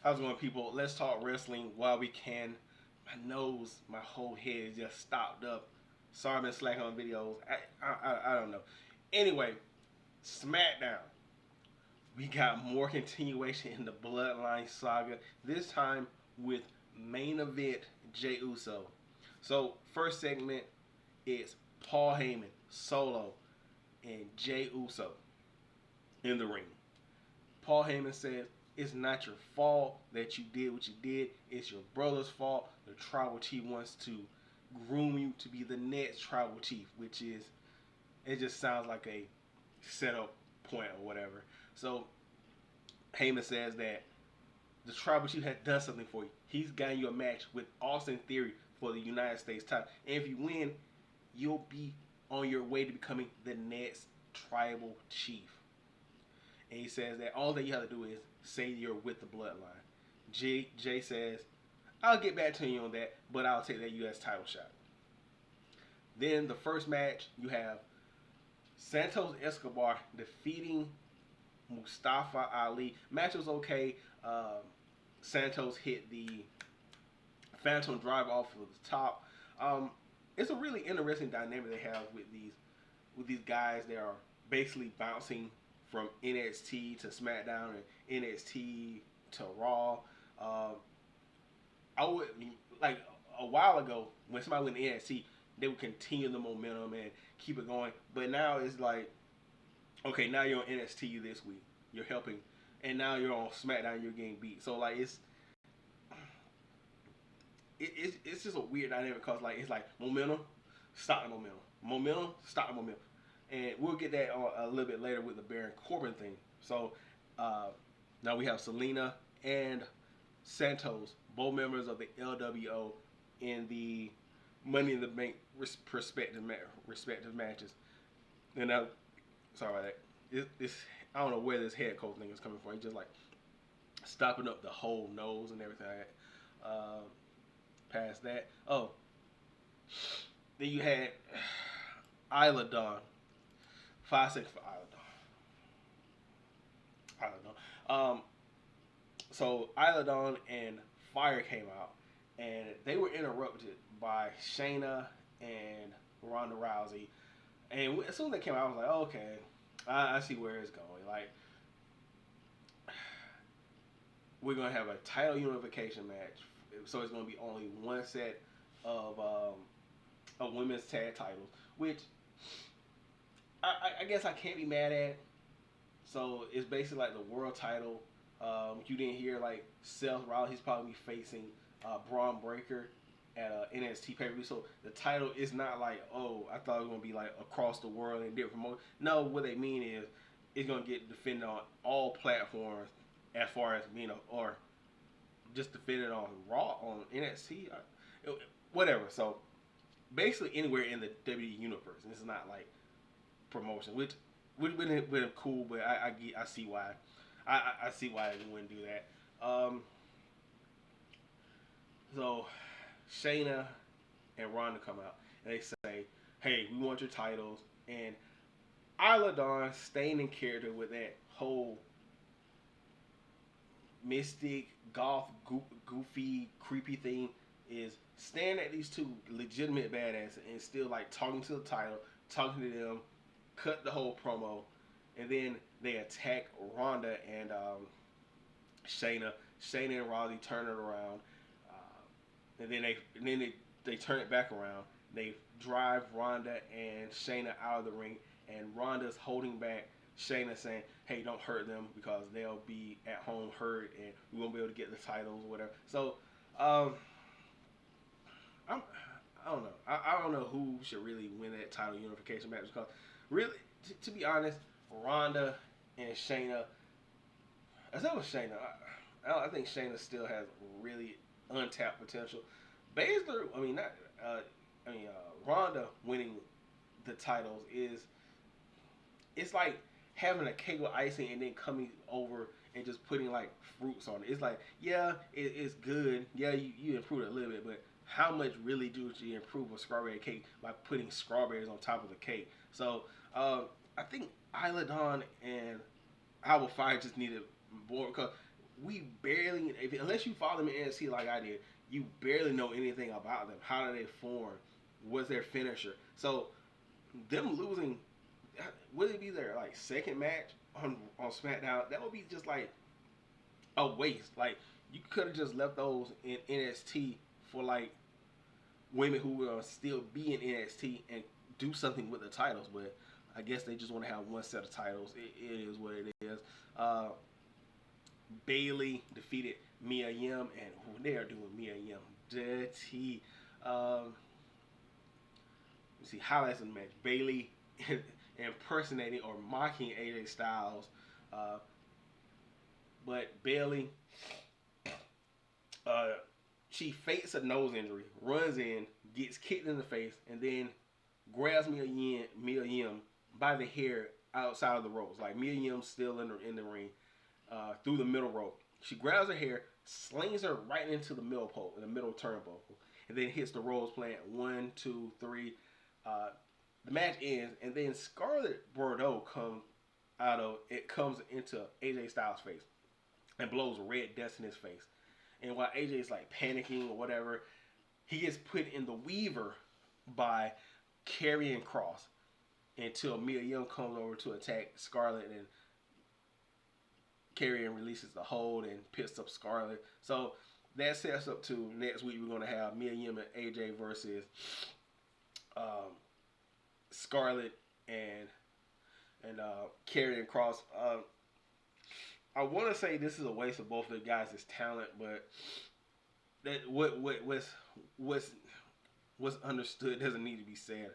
How's it going, people? Let's talk wrestling while we can. My nose, my whole head is just stopped up. Sorry, I've been slacking on videos. I don't know. Anyway, Smackdown. We got more continuation in the Bloodline saga. This time with main event Jey Uso. So first segment is Paul Heyman solo and Jey Uso in the ring. Paul Heyman says it's not your fault that you did what you did. It's your brother's fault. The tribal chief wants to groom you to be the next tribal chief, which is, it just sounds like a setup point or whatever. So Heyman says that the tribal chief has done something for you. He's gotten you a match with Austin Theory for the United States title. And if you win, you'll be on your way to becoming the next tribal chief. And he says that all that you have to do is say you're with the bloodline. Jey says, I'll get back to you on that, but I'll take that US title shot. Then the first match, you have Santos Escobar defeating Mustafa Ali. Match was okay. Santos hit the Phantom Drive off of the top. It's a really interesting dynamic they have with these guys that are basically bouncing from NXT to SmackDown and NXT to Raw. I would like a while ago when somebody went to NXT, they would continue the momentum and keep it going. But now it's like, okay, now you're on NXT this week, you're helping, and now you're on SmackDown, you're getting beat. So like it's just a weird dynamic because like it's like momentum, stop the momentum, stop the momentum. And we'll get that a little bit later with the Baron Corbin thing. So now we have Selena and Santos, both members of the LWO, in the Money in the Bank respective matches. And now, sorry about that. I don't know where this head coach thing is coming from. It's just like stopping up the whole nose and everything like that. Past that, then you had Isla Dawn. 5 seconds for Isla Dawn. So Isla Dawn and Fire came out, and they were interrupted by Shayna and Ronda Rousey. And as soon as they came out, I was like, oh, okay, I see where it's going. Like, we're gonna have a title unification match, so it's gonna be only one set of women's tag titles, which I guess I can't be mad at. So it's basically like the world title. You didn't hear like Seth Rollins, he's probably facing Braun Breaker at NXT pay-per-view. So the title is not like, oh, I thought it was gonna be like across the world and different promotions. No, what they mean is it's gonna get defended on all platforms as far as being or just defended on Raw, on NXT, whatever. So basically anywhere in the WWE universe. And this is not like promotion, which would have been cool, but I see why. I see why they wouldn't do that. So Shayna and Ronda come out and they say, "Hey, we want your titles." And Isla Dawn, staying in character with that whole mystic, goth, goofy, creepy thing, is staring at these two legitimate badasses and still like talking to the title, talking to them, cut the whole promo, and then they attack Ronda and Shayna. Shayna and Rousey turn it around, and then they turn it back around. They drive Ronda and Shayna out of the ring, and Ronda's holding back Shayna, saying, "Hey, don't hurt them because they'll be at home hurt, and we won't be able to get the titles or whatever." So, I don't know. I don't know who should really win that title unification match because, really, to be honest, Ronda and Shayna, except with Shayna, I think Shayna still has really untapped potential. Baszler, Ronda winning the titles it's like having a cake with icing and then coming over and just putting like fruits on it. It's like, yeah, it's good. Yeah, you improved it a little bit, but how much really do you improve a strawberry cake by putting strawberries on top of the cake? So I think Isla Dawn and Alba Fire just needed more because we barely, unless you follow them in NXT like I did, you barely know anything about them. How do they form? What's their finisher? So them losing, would it be their like second match on SmackDown? That would be just like a waste. Like you could have just left those in NXT for like women who will still be in NXT and do something with the titles. But I guess they just want to have one set of titles. It is what it is. Uh, Bailey defeated Mia Yim, and they are doing Mia Yim dirty. You see highlights of the match. Bailey impersonating or mocking AJ Styles, uh, but Bailey, uh, she fakes a nose injury, runs in, gets kicked in the face, and then grabs Mia Yim by the hair outside of the ropes. Like Mia Yim's still in the ring, through the middle rope. She grabs her hair, slings her right into the middle pole, in the middle turnbuckle, and then hits the Rose Plant. 1, 2, 3. The match ends, and then Scarlett Bordeaux comes into AJ Styles' face and blows red dust in his face. And while AJ is like panicking or whatever, he gets put in the Weaver by Karrion Kross until Mia Yim comes over to attack Scarlett, and Karrion releases the hold and picks up Scarlett. So that sets up to next week we're going to have Mia Yim and AJ versus Scarlett and Karrion Kross. I want to say this is a waste of both of the guys' talent, but that what's understood doesn't need to be said.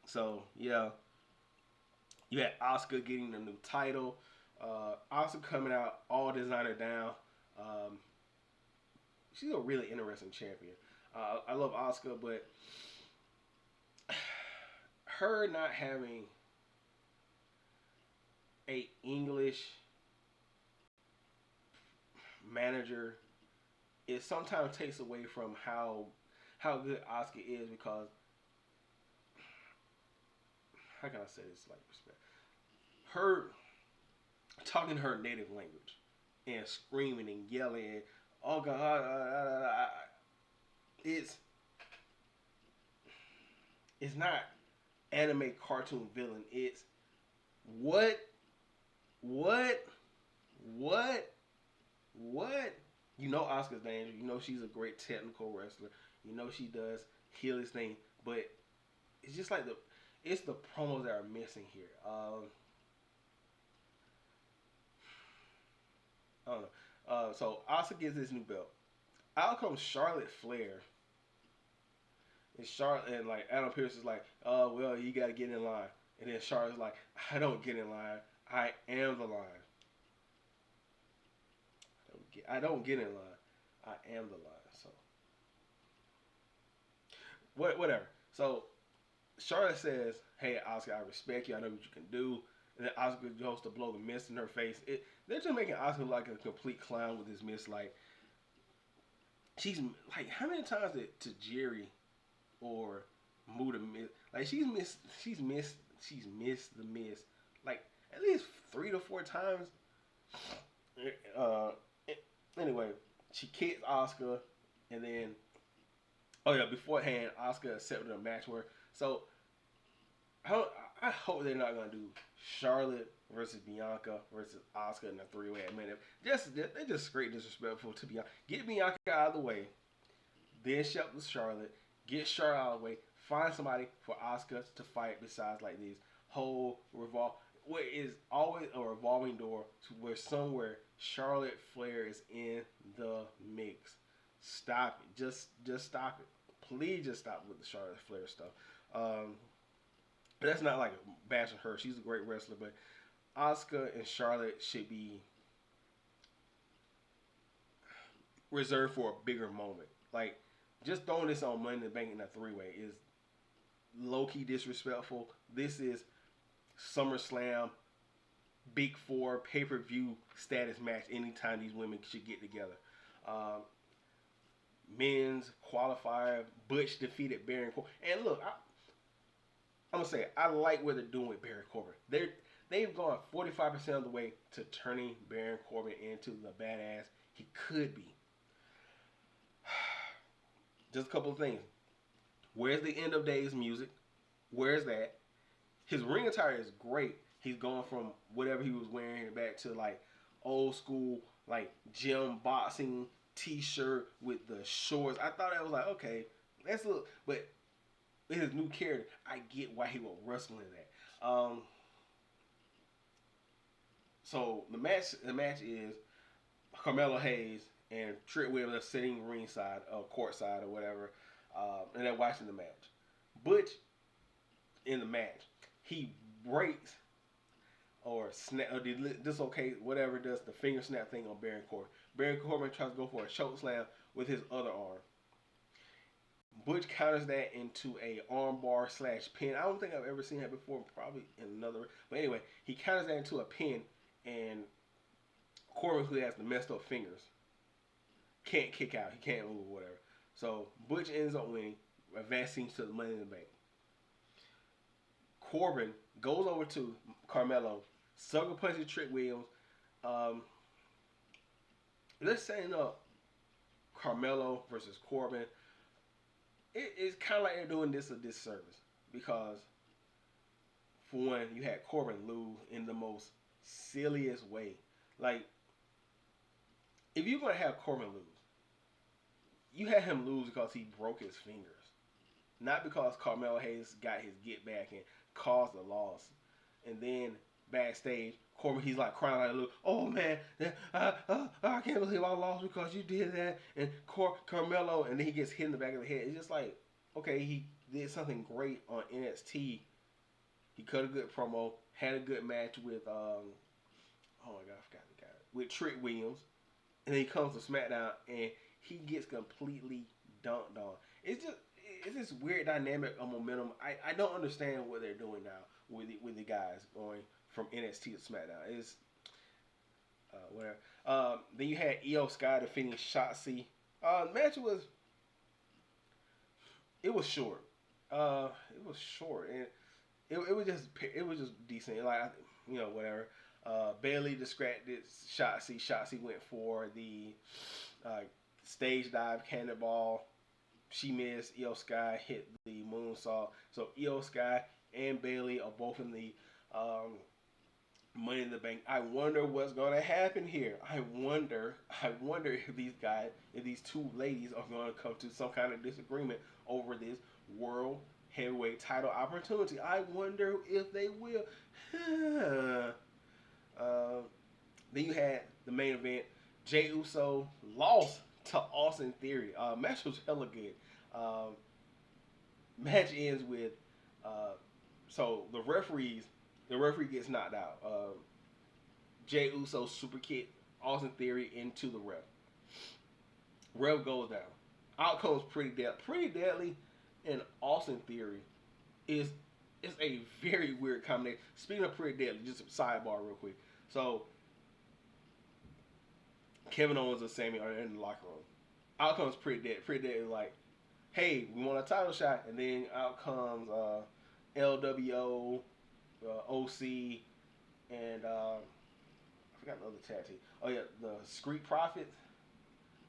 So yeah, you had Asuka getting the new title. Asuka coming out all designer down. She's a really interesting champion. I love Asuka, but her not having a English manager, it sometimes takes away from how good Asuka is, because how can I say this like respect? Her talking her native language and screaming and yelling, oh god, it's not anime cartoon villain. It's what. You know Asuka's dangerous. You know she's a great technical wrestler. You know she does heal this thing, but it's just like it's the promos that are missing here. I don't know. So Asuka gets this new belt. Out comes Charlotte Flair. And Charlotte and like Adam Pearce is like, oh well, you gotta get in line. And then Charlotte's like, I don't get in line. I am the line. I don't get in line. I am the line. So whatever. So Charlotte says, hey Asuka, I respect you. I know what you can do. And then Asuka goes to blow the mist in her face. They're just making Asuka like a complete clown with this mist. Like she's like, how many times did Tajiri or Muda miss? Like she's missed the mist like at least 3 to 4 times. Anyway, she kicks Asuka, and then beforehand Asuka accepted a match where. So I hope they're not gonna do Charlotte versus Bianca versus Asuka in a 3-way. I mean, they're just straight disrespectful to Bianca. Get Bianca out of the way, then shut with Charlotte. Get Charlotte out of the way. Find somebody for Asuka to fight besides like these whole what is always a revolving door to where somewhere Charlotte Flair is in the mix. Stop it. Just stop it. Please just stop with the Charlotte Flair stuff. That's not like bashing her. She's a great wrestler, but Asuka and Charlotte should be reserved for a bigger moment. Like, just throwing this on Money in the Bank in a 3-way is low-key disrespectful. This is SummerSlam Big Four pay-per-view status match anytime these women should get together. Men's qualifier, Butch defeated Baron Corbin. And look, I'm going to say, I like what they're doing with Baron Corbin. They've gone 45% of the way to turning Baron Corbin into the badass he could be. Just a couple of things. Where's the end of days music? Where's that? His ring attire is great. He's going from whatever he was wearing back to like old school, like gym boxing T-shirt with the shorts. I thought that was like, okay, that's look, but his new character, I get why he was wrestling that. So the match is Carmelo Hayes and Trick Williams are sitting ringside or courtside or whatever, and they're watching the match. Butch in the match, he breaks or snap or dislocate whatever it does the finger snap thing on Baron Corbin. Baron Corbin tries to go for a choke slam with his other arm. Butch counters that into a armbar / pin. I don't think I've ever seen that before. Probably in another. But anyway, he counters that into a pin, and Corbin, who has the messed up fingers, can't kick out. He can't move or whatever. So Butch ends up winning, advancing to the Money in the Bank. Corbin goes over to Carmelo, sucker punches Trick Williams. Let's say Carmelo versus Corbin. It's kind of like they're doing this a disservice because, for one, you had Corbin lose in the most silliest way. Like, if you're gonna have Corbin lose, you had him lose because he broke his fingers, not because Carmelo Hayes got his get back and caused the loss. And then backstage, Corbin, he's like crying like a little, oh man, I can't believe I lost because you did that. And Carmelo, and then he gets hit in the back of the head. It's just like, okay, he did something great on NXT. He cut a good promo, had a good match with, oh my god, I forgot the guy, with Trick Williams. And then he comes to SmackDown and he gets completely dunked on. It's this weird dynamic of momentum. I don't understand what they're doing now with the guys going from NXT to SmackDown. It's whatever. Then you had Io Sky defeating Shotzi. The match was short. It was short, and it was just decent. Like, you know, whatever. Bailey distracted Shotzi. Shotzi went for the stage dive cannonball. She missed. Io Sky hit the moonsault. So Io Sky and Bailey are both in the Money in the Bank. I wonder what's going to happen here. I wonder if these two ladies are going to come to some kind of disagreement over this world heavyweight title opportunity. I wonder if they will. Then you had the main event. Jey Uso lost to Austin Theory. Match was hella good. Match ends with so the referee gets knocked out. Jey Uso super kick Austin Theory into the ref. Ref goes down. Outcome's pretty deadly, and Austin Theory is a very weird combination. Speaking of pretty deadly, just a sidebar real quick. So Kevin Owens and Sami are in the locker room. Out comes pretty dead. Like, hey, we want a title shot, and then out comes LWO, OC, and I forgot the other tag team. Oh yeah, the Street Profits.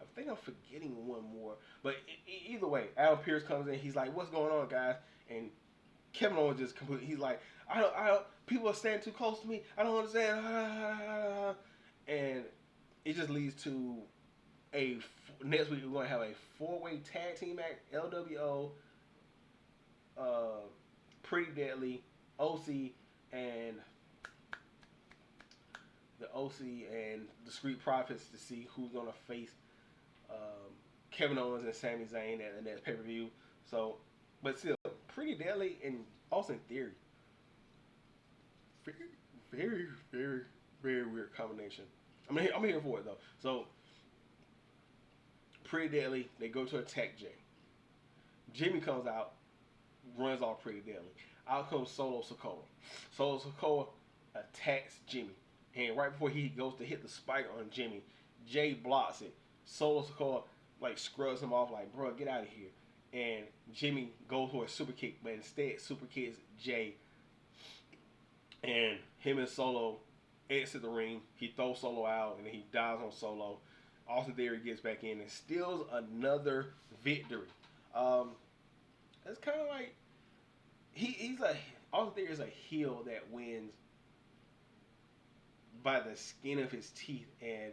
I think I'm forgetting one more, but either way, Adam Pearce comes in. He's like, "What's going on, guys?" And Kevin Owens just completely. He's like, "I don't. People are standing too close to me. I don't understand." And it just leads to next week we're going to have a 4-way tag team match. LWO, Pretty Deadly, OC, and the Street Profits to see who's going to face Kevin Owens and Sami Zayn at the next pay-per-view. So, but still, Pretty Deadly and Austin Theory. Very, very, very weird combination. I'm here for it though. So, Pretty Deadly, they go to attack Jey. Jimmy comes out, runs off Pretty Deadly. Out comes Solo Sikoa. Solo Sikoa attacks Jimmy. And right before he goes to hit the spike on Jimmy, Jey blocks it. Solo Sikoa like scrubs him off like, bro, get out of here. And Jimmy goes for a super kick, but instead super kicks Jey and him and Solo exit the ring. He throws Solo out, and then he dives on Solo. Austin Theory gets back in and steals another victory. Um, it's kind of like he's a Austin Theory is a heel that wins by the skin of his teeth, and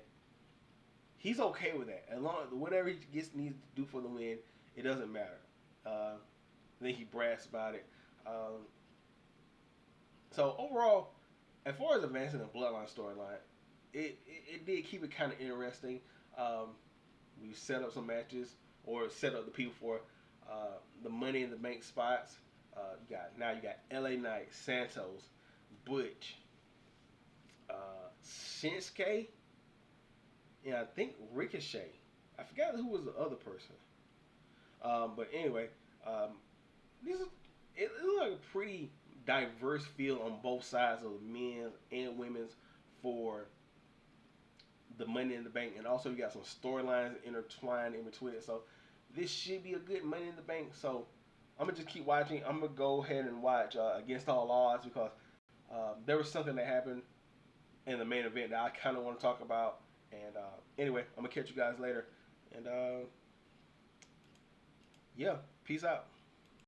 he's okay with that. As long as whatever he needs to do for the win, it doesn't matter. Then he brags about it. So overall, as far as advancing the Bloodline storyline, it did keep it kind of interesting. Um, we set up some matches or set up the people for the Money in the Bank spots. You got LA Knight, Santos, Butch, Shinsuke, and I think Ricochet. I forgot who was the other person. But anyway, um, it looks like a pretty diverse field on both sides of the men's and women's for the Money in the Bank, and also you got some storylines intertwined in between it. So this should be a good Money in the Bank. So I'm gonna just keep watching. I'm gonna go ahead and watch Against All Odds because there was something that happened in the main event that I kind of want to talk about. And anyway, I'm gonna catch you guys later. And yeah, peace out.